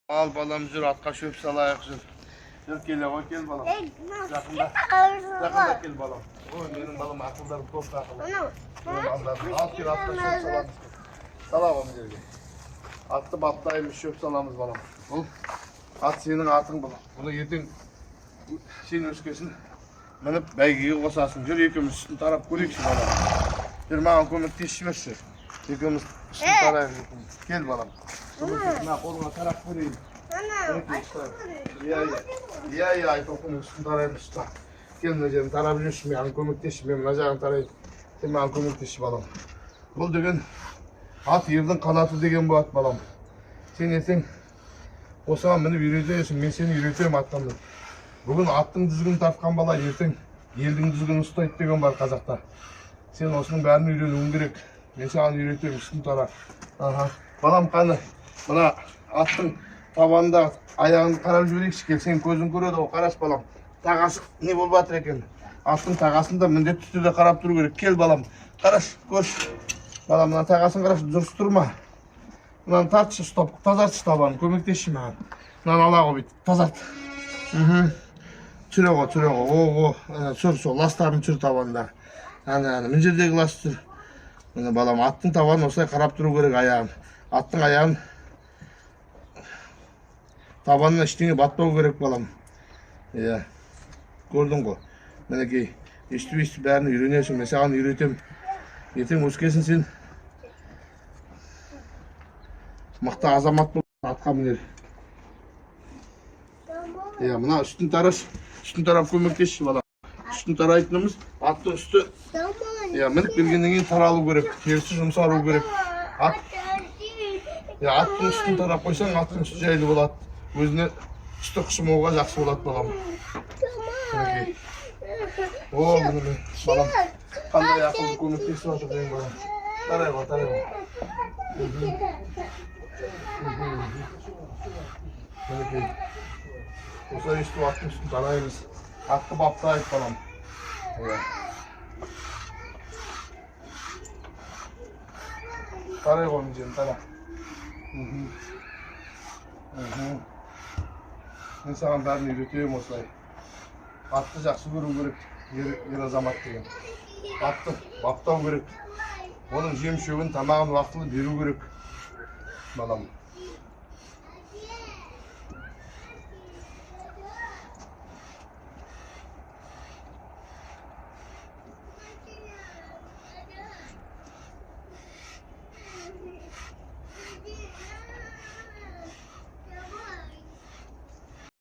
Al balam jür, atqa şöp salayıq jür. Jür kele o kel balam. Yakında kel balam. O benim balam akıllarım top akıllı. Al kel atqa şöp salamız. Salamam жерге. Atты baptaymış şöp salamız balam. Бұл at senin atың balam. Bunu ертең сен өскесін мініп бәйгеге қосасың. Жүр екеуміз үстін тарап көрейікші балам. Жүр маған көмектесші. Екеуміз үстін тарайық. Кел балам. Мына қолыңа тарап көрейін. Иә, айтып үстін тарайын ұста. Кел мына жерін тарап жүрші, маған көмектесші. Мен мына жағын тарайын. Сен маған көмектесші балам. Бұл деген ат ердің қанаты деген болады балам. Сен ертең осыған мініп үйретесің, мен сені үйретемін аттанды. Бүгін аттың дүзгін тартқан бала ертең елдің дүзгін ұстайды деген бар қазақта. Сен осының бәрін үйренуің керек. Мен саған үйретемін, үстін тара. Балам қаны, мына аттың табанында аяғын қарап жіберейікші, кел, сен көзің көреді ғой, қараш балам. Тағасы не болып жатыр екен? Аттың тағасында міндетті түрде қарап тұру керек. Кел балам, қараш, көрш. Балам, мына тағасын қараш, дұрыс тұрма. Мынаны тартшы, стоп, тазартшы табанын, көмектесші маған. Мынаны ала ғой бейт, тазарт. Түсіре ғой, сүр, сол, ластарын түсір табанда. Мына жердегі лас түсір. Мына балам, аттың табанын осылай қарап тұру керек аяғын. Аттың аяғын табанына ештеңе батпау керек балам. Иә, көрдің ғой. Мінекей, естіп бәрін үйренесің, мен саған үйретем. Ертең өскесін сен мықты азамат болып атқа мінер. Иә, мына үстін тараш, үстін тарап көмектесші балам. Үстін тарайтынымыз аттың үсті. Иә, мініп келгеннен кейін таралу керек, терісі жұмсару керек. Аттың үстін тарап қойсаң, аттың үсті жайлы болады. Өзіне үсті қышымауға жақсы болады балам. О, міне балам, қандай ақылды көмектесіп жатыр деген балам. Тарай ғой. Мінекей, осылай естіп аттың үстін тараймыз. Атты баптайық балам. Тарай ғой мен жерін, тара. Мен саған бәрін үйретемін осылай. Атты жақсы көру керек, ер азамат деген. Атты баптау керек. Оның жем шөбін, тамағын уақытылы беру керек балам.